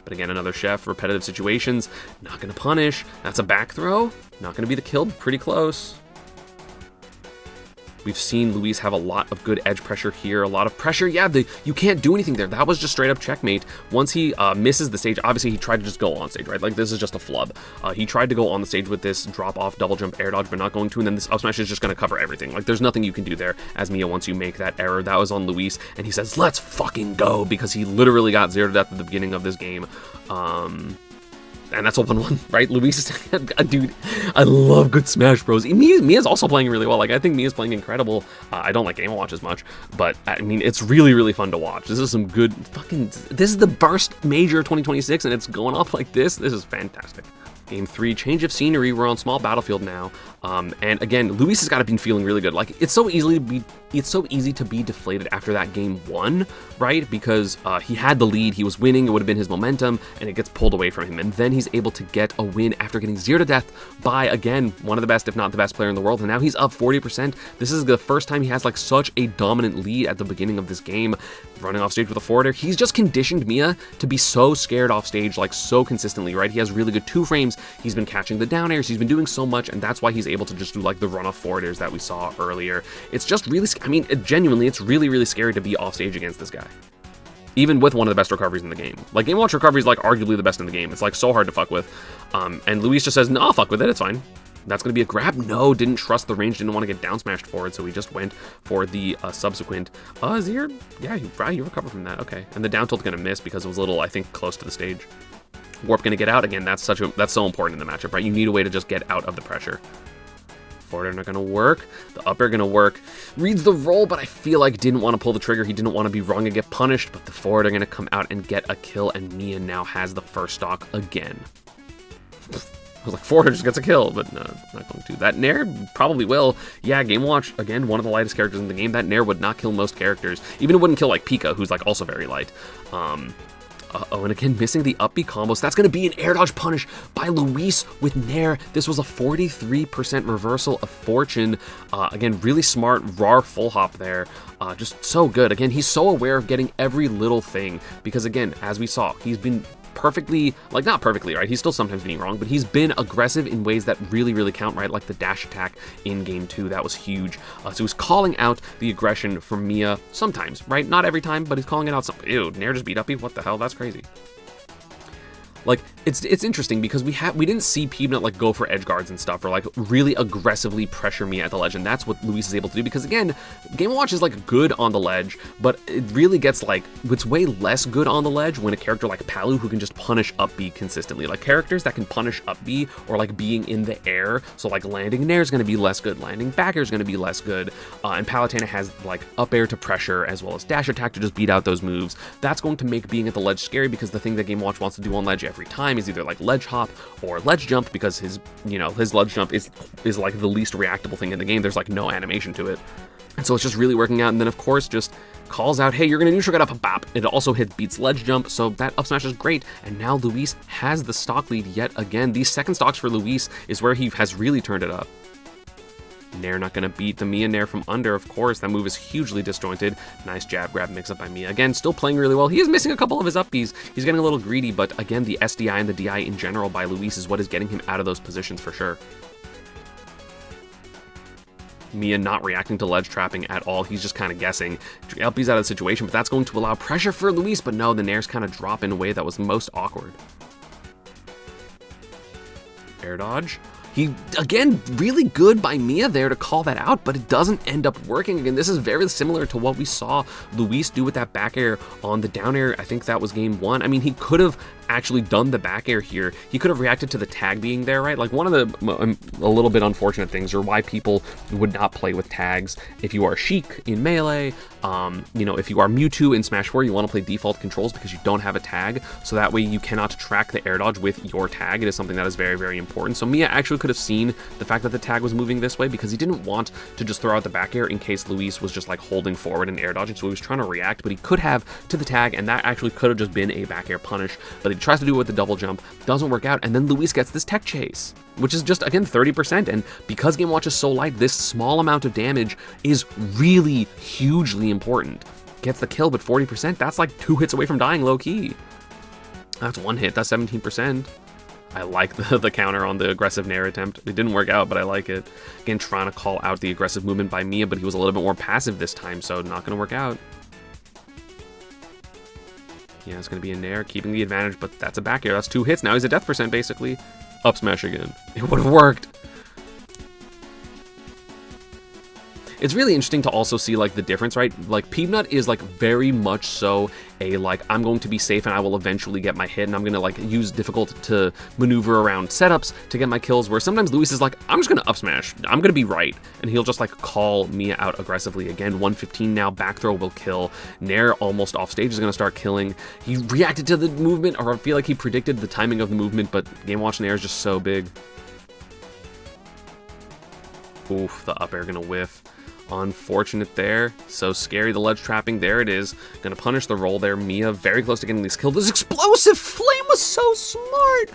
But again, another Chef. Repetitive situations. Not going to punish. That's a back throw. Not going to be the kill. Pretty close. We've seen Luis have a lot of good edge pressure here, a lot of pressure. Yeah, you can't do anything there. That was just straight up checkmate. Once he misses the stage, obviously he tried to just go on stage, right? Like, this is just a flub. He tried to go on the stage with this drop off double jump air dodge, but not going to, and then this up smash is just going to cover everything. Like, there's nothing you can do there as Miya once you make that error. That was on Luis, and he says, let's fucking go, because he literally got 0 to death at the beginning of this game. And that's a 1-1, right? Luis, dude, I love good Smash Bros. Mia's also playing really well. Like, I think Mia's playing incredible. I don't like Game & Watch as much, but I mean, it's really, really fun to watch. This is some good this is the burst major of 2026, and it's going off like this. This is fantastic. Game 3, change of scenery. We're on small battlefield now, and again, Luis has got to be feeling really good. Like, it's so easy to be deflated after that game 1, right? Because he had the lead, he was winning, it would have been his momentum, and it gets pulled away from him. And then he's able to get a win after getting 0 to death by, again, one of the best, if not the best player in the world. And now he's up 40%. This is the first time he has like such a dominant lead at the beginning of this game, running off stage with a forward air. He's just conditioned Miya to be so scared off stage, like so consistently, right? He has really good 2 frames. He's been catching the down airs. He's been doing so much, and that's why he's able to just do like the run off forward airs that we saw earlier. It's just really, I mean, genuinely, it's really, really scary to be off stage against this guy. Even with one of the best recoveries in the game. Like, Game & Watch recovery is like arguably the best in the game. It's like so hard to fuck with. And Luis just says, no, I'll fuck with it, it's fine. That's going to be a grab. No, didn't trust the range, didn't want to get down smashed forward, so he just went for the subsequent Zir. Yeah, he recovered from that. Okay, and the down tilt going to miss because it was a little, I think, close to the stage. Warp going to get out again. That's so important in the matchup, right? You need a way to just get out of the pressure. Forward air not going to work. The up air going to work. Reads the roll, but I feel like didn't want to pull the trigger. He didn't want to be wrong and get punished, but the forward air going to come out and get a kill, and Miya now has the first stock again. I was like, forward just gets a kill, but no, not going to. That Nair probably will. Yeah, Game Watch, again, one of the lightest characters in the game. That Nair would not kill most characters. Even it wouldn't kill like Pika, who's like also very light. Oh, and again, missing the up B combo. So that's going to be an air dodge punish by Luis with Nair. This was a 43% reversal of fortune. Again, really smart, raw full hop there. Just so good. Again, he's so aware of getting every little thing because, again, as we saw, he's been perfectly, like not perfectly, right? He's still sometimes being wrong, but he's been aggressive in ways that really, really count, right? Like the dash attack in game 2, that was huge. So he's calling out the aggression from Miya sometimes, right? Not every time, but he's calling it out. Ew, Nair just beat up me? What the hell? That's crazy. Like, it's interesting because we didn't see Peanut like go for edge guards and stuff or like really aggressively pressure Miya at the ledge, and that's what Luis is able to do because again, Game & Watch is like good on the ledge, but it really gets like, it's way less good on the ledge when a character like Palu who can just punish up B consistently. Like characters that can punish up B or like being in the air, so like landing Nair is going to be less good, landing back air is going to be less good, and Palutena has like up air to pressure as well as dash attack to just beat out those moves. That's going to make being at the ledge scary because the thing that Game & Watch wants to do on ledge every time is either like ledge hop or ledge jump because his ledge jump is like the least reactable thing in the game. There's like no animation to it. And so it's just really working out. And then of course just calls out, hey, you're gonna neutral get up a bop. It also beats ledge jump, so that up smash is great. And now Luis has the stock lead yet again. These second stocks for Luis is where he has really turned it up. Nair not going to beat the Miya Nair from under, of course. That move is hugely disjointed. Nice jab grab mix up by Miya. Again, still playing really well. He is missing a couple of his up Bs. He's getting a little greedy, but again, the SDI and the DI in general by Luis is what is getting him out of those positions for sure. Miya not reacting to ledge trapping at all. He's just kind of guessing. Up B's out of the situation, but that's going to allow pressure for Luis, but no, the Nairs kind of drop in a way that was most awkward. Air dodge. He, again, really good by Miya there to call that out, but it doesn't end up working. Again, this is very similar to what we saw Luis do with that back air on the down air. I think that was game 1. I mean, he could have actually done the back air here. He could have reacted to the tag being there, right? Like one of the a little bit unfortunate things or why people would not play with tags. If you are Sheik in Melee, if you are Mewtwo in Smash 4, you want to play default controls because you don't have a tag. So that way you cannot track the air dodge with your tag. It is something that is very, very important. So Miya actually could have seen the fact that the tag was moving this way because he didn't want to just throw out the back air in case Luis was just like holding forward and air dodging. So he was trying to react, but he could have to the tag, and that actually could have just been a back air punish. But he tries to do it with the double jump, doesn't work out, and then Luis gets this tech chase, which is just, again, 30%. And because Game Watch is so light, this small amount of damage is really hugely important. Gets the kill, but 40%, that's like 2 hits away from dying low-key. That's 1 hit, that's 17%. I like the counter on the aggressive Nair attempt. It didn't work out, but I like it. Again, trying to call out the aggressive movement by Miya, but he was a little bit more passive this time, so not going to work out. Yeah, it's going to be a Nair, keeping the advantage, but that's a back air. That's 2 hits. Now he's at death percent, basically. Up smash again. It would have worked. it's really interesting to also see like the difference, right? Like Peanut is like very much so a like, I'm going to be safe and I will eventually get my hit, and I'm gonna like use difficult to maneuver around setups to get my kills, where sometimes Luis is like, I'm just gonna up smash, I'm gonna be right, and he'll just like call Miya out aggressively. Again, 115 now, back throw will kill. Nair almost off stage is gonna start killing. He reacted to the movement, or I feel like he predicted the timing of the movement, but Game Watch Nair is just so big. Oof, the up air gonna whiff. Unfortunate there. So scary, the ledge trapping. There it is. Gonna punish the roll there. Miya very close to getting these kills. This explosive flame was so smart.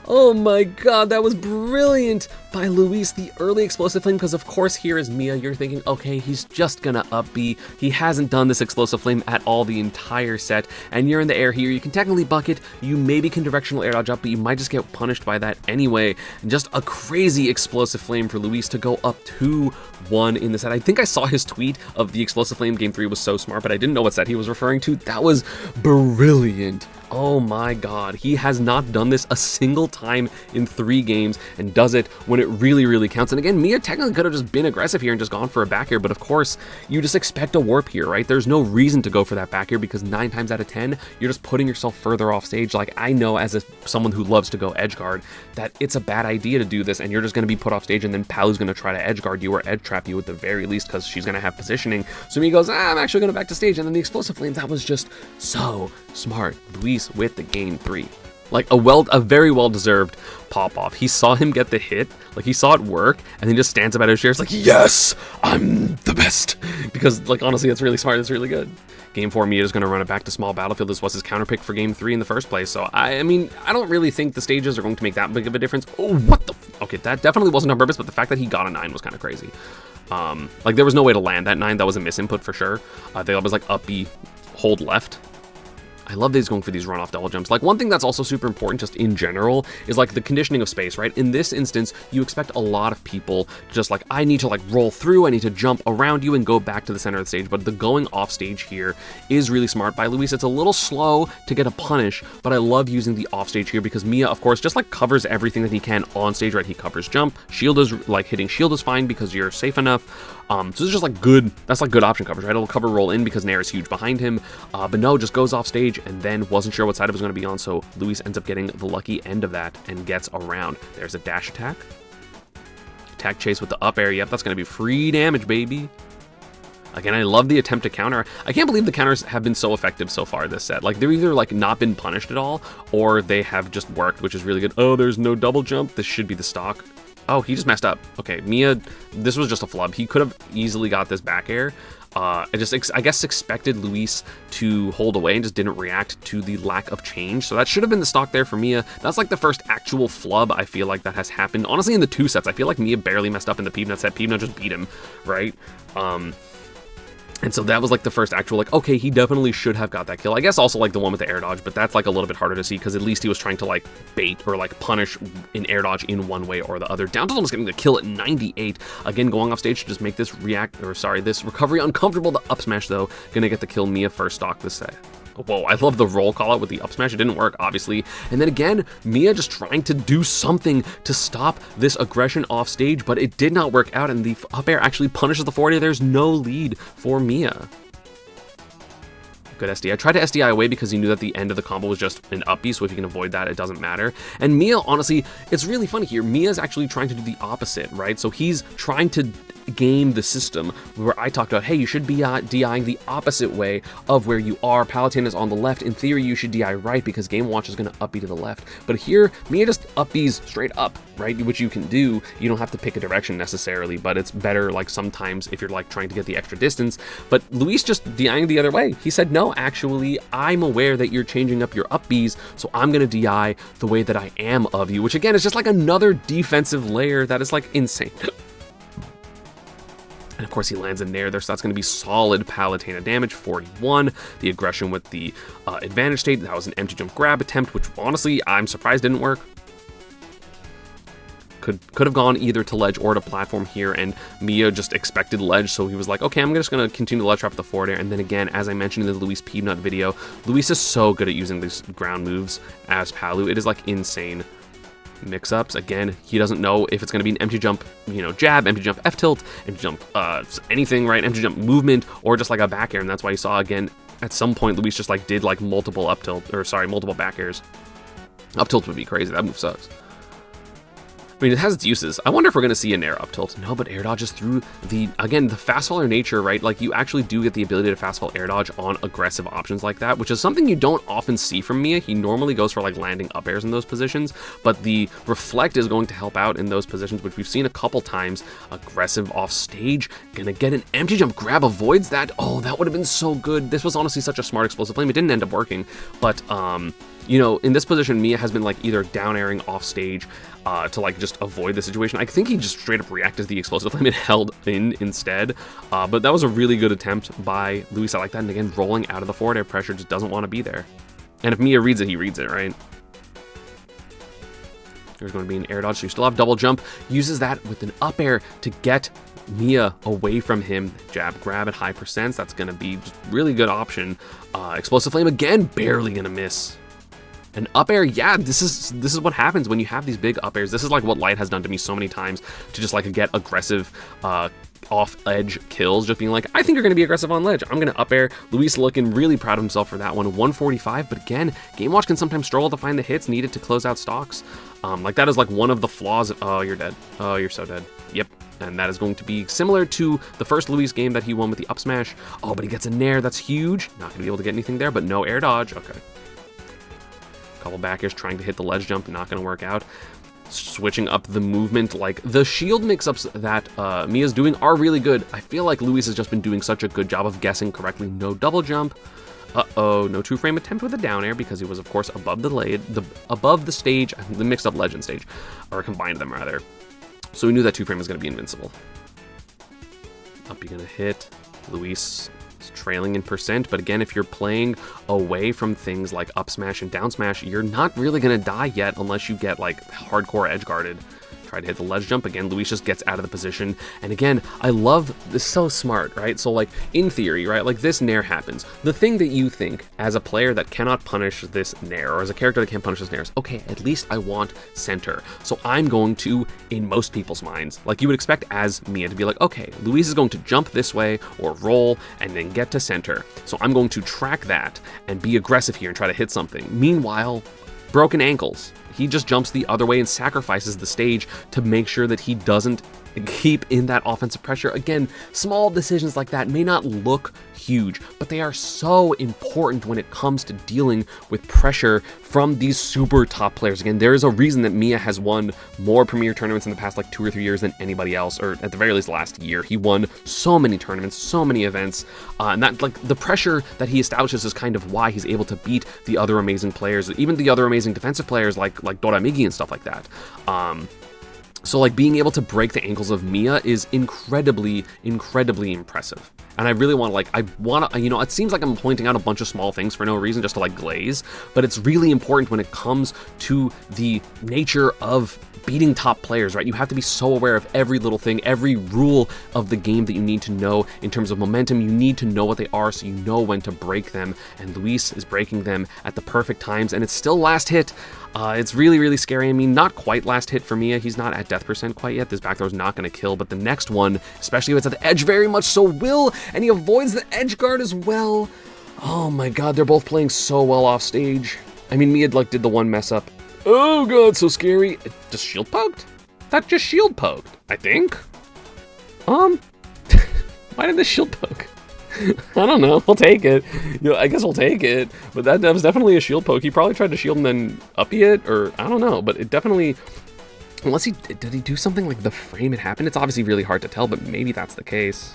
Oh my god, that was brilliant by Luis, the early explosive flame, because of course here is Miya. You're thinking, okay, he's just gonna up B. He hasn't done this explosive flame at all the entire set, and you're in the air here. You can technically bucket, you maybe can directional air dodge up, but you might just get punished by that anyway. And just a crazy explosive flame for Luis to go up 2-1 in the set. I think I saw his tweet of the explosive flame game 3 was so smart, but I didn't know what set he was referring to. That was brilliant. Oh my god, he has not done this a single time in 3 games, and does it when it really counts. And again, Miya technically could have just been aggressive here and just gone for a back air, but of course, you just expect a warp here, right? There's no reason to go for that back air, because 9 times out of 10, you're just putting yourself further off stage. Like, I know as someone who loves to go edge guard, that it's a bad idea to do this, and you're just going to be put off stage, and then Palu's going to try to edge guard you or edge trap you at the very least, because she's going to have positioning. So Miya goes, I'm actually going to back to stage, and then the explosive flames, that was just so smart. Luis with the game 3. Like a very well-deserved pop-off. He saw him get the hit, like he saw it work, and then just stands up at his chair. It's like, yes, I'm the best. Because like, honestly, that's really smart. It's really good. Game 4, Miya is going to run it back to small battlefield. This was his counter pick for game 3 in the first place. So I mean, I don't really think the stages are going to make that big of a difference. Oh, what the? Okay, that definitely wasn't on purpose, but the fact that he got a 9 was kind of crazy. Like there was no way to land that 9. That was a misinput for sure. I think I was like up B, hold left. I love that he's going for these runoff double jumps. Like, one thing that's also super important just in general is like the conditioning of space, right? In this instance, you expect a lot of people just like, I need to like roll through, I need to jump around you and go back to the center of the stage. But the going off stage here is really smart by Luis. It's a little slow to get a punish, but I love using the off stage here because Miya, of course, just like covers everything that he can on stage, right? He covers jump, shield is like hitting shield is fine because you're safe enough. So it's just like good, that's like good option coverage, right? It'll cover roll in because Nair is huge behind him, but no, just goes off stage and then wasn't sure what side it was going to be on, so Luis ends up getting the lucky end of that and gets around. There's a dash attack. Attack chase with the up air, yep, that's going to be free damage, baby. Again, I love the attempt to counter. I can't believe the counters have been so effective so far this set. Like, they're either like not been punished at all, or they have just worked, which is really good. Oh, there's no double jump. This should be the stock. Oh, he just messed up. Okay, Miya, this was just a flub. He could have easily got this back air. I guess expected Luis to hold away and just didn't react to the lack of change. So that should have been the stock there for Miya. That's like the first actual flub I feel like that has happened. Honestly, in the 2 sets, I feel like Miya barely messed up in the Peanut set. Peanut just beat him, right? And so that was like the first actual, like, okay, he definitely should have got that kill. I guess also like the one with the air dodge, but that's like a little bit harder to see because at least he was trying to like bait or like punish an air dodge in one way or the other. Down to almost getting the kill at 98. Again, going off stage to just make this this recovery uncomfortable. The up smash though, gonna get the kill. Miya first stock this set. Whoa, I love the roll call out with the up smash. It didn't work, obviously. And then again, Miya just trying to do something to stop this aggression off stage, but it did not work out, and the up air actually punishes the forward air. There's no lead for Miya. Good SDI. I tried to SDI away because he knew that the end of the combo was just an up B, so if you can avoid that, it doesn't matter. And Miya, honestly, it's really funny here. Miya's actually trying to do the opposite, right? So he's trying to game the system where I talked about, hey, you should be DIing the opposite way of where you are. Palatine is on the left. In theory, you should DI right because Game Watch is going to up B to the left. But here, Miya just up B's straight up, right? Which you can do. You don't have to pick a direction necessarily, but it's better like sometimes if you're like trying to get the extra distance. But Luis just DIing the other way. He said, no, actually, I'm aware that you're changing up your up Bs, so I'm going to DI the way that I am of you, which again is just like another defensive layer that is like insane. And of course he lands a Nair there, so that's going to be solid Palutena damage, 41. The aggression with the advantage state, that was an empty jump grab attempt, which honestly, I'm surprised didn't work. Could have gone either to ledge or to platform here, and Miya just expected ledge, so he was like, okay, I'm just going to continue to ledge trap the forward air. And then again, as I mentioned in the Luis Peanut video, Luis is so good at using these ground moves as Palu. It is like insane. mix-ups. Again, he doesn't know if it's going to be an empty jump, jab, empty jump F tilt, empty jump anything, right? Empty jump movement, or just like a back air. And that's why you saw, again, at some point, Luis just like did like multiple multiple back airs. Up tilt would be crazy. That move sucks. I mean, it has its uses. I wonder if we're going to see an air up tilt. No, but air dodges through the fast faller nature, right? Like, you actually do get the ability to fast fall air dodge on aggressive options like that, which is something you don't often see from Miya. He normally goes for, like, landing up airs in those positions, but the reflect is going to help out in those positions, which we've seen a couple times. Aggressive off stage, gonna get an empty jump grab, avoids that. Oh, that would have been so good. This was honestly such a smart explosive flame. It didn't end up working, but, in this position, Miya has been, like, either down airing off stage, to like just avoid the situation. I think he just straight up reacted to the explosive flame and held in instead. But that was a really good attempt by Luis. I like that. And again, rolling out of the forward air pressure, just doesn't want to be there. And if Miya reads it, he reads it, right? There's going to be an air dodge, so you still have double jump. Uses that with an up air to get Miya away from him. Jab grab at high percents. That's going to be just really good option. Explosive flame again, barely going to miss. An up air, yeah, this is what happens when you have these big up airs. This is like what Light has done to me so many times, to just like get aggressive off edge kills, just being like, I think you're going to be aggressive on ledge, I'm going to up air. Luis looking really proud of himself for that one. 145, but again, Game Watch can sometimes struggle to find the hits needed to close out stocks. Like, that is like one of the flaws. Oh, you're dead. Oh, you're so dead. Yep. And that is going to be similar to the first Luis game that he won with the up smash. Oh, but he gets a nair. That's huge. Not going to be able to get anything there, but no air dodge. Okay. Couple back airs trying to hit the ledge jump, not going to work out. Switching up the movement, like the shield mix-ups that Miya's doing are really good. I feel like Luis has just been doing such a good job of guessing correctly. No double jump. Uh-oh, no two frame attempt with a down air, because he was of course above the stage, the mixed up legend stage, or combined them rather. So we knew that two frame was going to be invincible. Up you're going to hit. Luis trailing in percent, but again, if you're playing away from things like up smash and down smash, you're not really gonna die yet unless you get like hardcore edge guarded. Try to hit the ledge jump again. Luis just gets out of the position, and again, I love this. So smart, right? So like in theory, right, like this nair happens. The thing that you think as a player that cannot punish this nair, or as a character that can't punish this nair, is okay, at least I want center, so I'm going to, in most people's minds, like you would expect as Miya to be like, okay, Luis is going to jump this way or roll and then get to center, so I'm going to track that and be aggressive here and try to hit something. Meanwhile, broken ankles. He just jumps the other way and sacrifices the stage to make sure that he doesn't keep in that offensive pressure. Again, small decisions like that may not look huge, but they are so important when it comes to dealing with pressure from these super top players. Again, there is a reason that Miya has won more premier tournaments in the past like 2 or 3 years than anybody else, or at the very least last year. He won so many tournaments, so many events, and that, like, the pressure that he establishes is kind of why he's able to beat the other amazing players, even the other amazing defensive players like Dora Migi and stuff like that. So like being able to break the ankles of Miya is incredibly, incredibly impressive. And I really want to, it seems like I'm pointing out a bunch of small things for no reason, just to like glaze, but it's really important when it comes to the nature of beating top players, right? You have to be so aware of every little thing, every rule of the game that you need to know in terms of momentum. You need to know what they are so you know when to break them. And Luis is breaking them at the perfect times, and it's still last hit. It's really, really scary. I mean, not quite last hit for Miya. He's not at death percent quite yet. This back throw is not going to kill, but the next one, especially if it's at the edge, very much so will, and he avoids the edge guard as well. Oh my god, they're both playing so well off stage. I mean, Miya like did the one mess up. Oh god, so scary. It just shield poked? That just shield poked, I think. Why did the shield poke? I don't know. We'll take it. I guess we'll take it. But that was definitely a shield poke. He probably tried to shield and then up it, or I don't know. But it definitely, unless did he do something like the frame it happened? It's obviously really hard to tell, but maybe that's the case.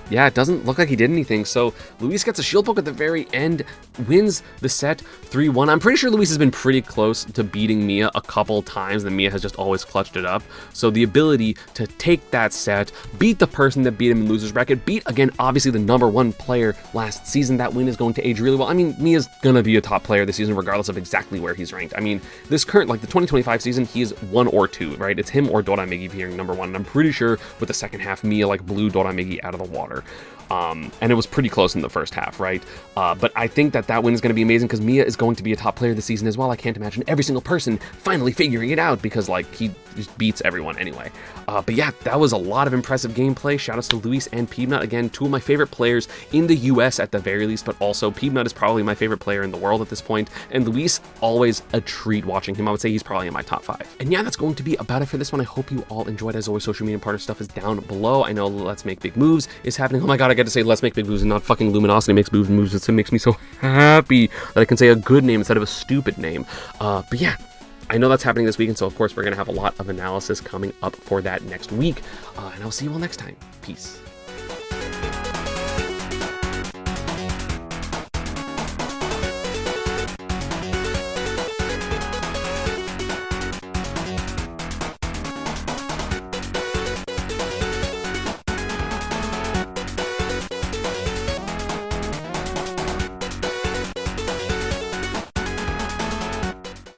Yeah, it doesn't look like he did anything. So Luis gets a shield poke at the very end, wins the set 3-1. I'm pretty sure Luis has been pretty close to beating Miya a couple times, and Miya has just always clutched it up. So the ability to take that set, beat the person that beat him in loser's bracket, beat, again, obviously the #1 player last season, that win is going to age really well. I mean, Miya's gonna be a top player this season regardless of exactly where he's ranked. I mean, this current, like the 2025 season, he is 1 or 2, right? It's him or Dora Migi being #1. And I'm pretty sure with the second half, Miya like blew Dora Migi out of the water. ever. And it was pretty close in the first half, right? But I think that win is going to be amazing because Miya is going to be a top player this season as well. I can't imagine every single person finally figuring it out because, like, he just beats everyone anyway. But yeah, that was a lot of impressive gameplay. Shoutouts to Luis and Peanut. Again, two of my favorite players in the US at the very least, but also Peanut is probably my favorite player in the world at this point. And Luis, always a treat watching him. I would say he's probably in my top 5. And yeah, that's going to be about it for this one. I hope you all enjoyed. As always, social media and partner stuff is down below. I know Let's Make Big Moves is happening. Oh my god, I get to say Let's Make Big Moves and not fucking Luminosity Makes Moves. It makes me so happy that I can say a good name instead of a stupid name. But yeah, I know that's happening this week, and so of course we're going to have a lot of analysis coming up for that next week. And I'll see you all next time. Peace.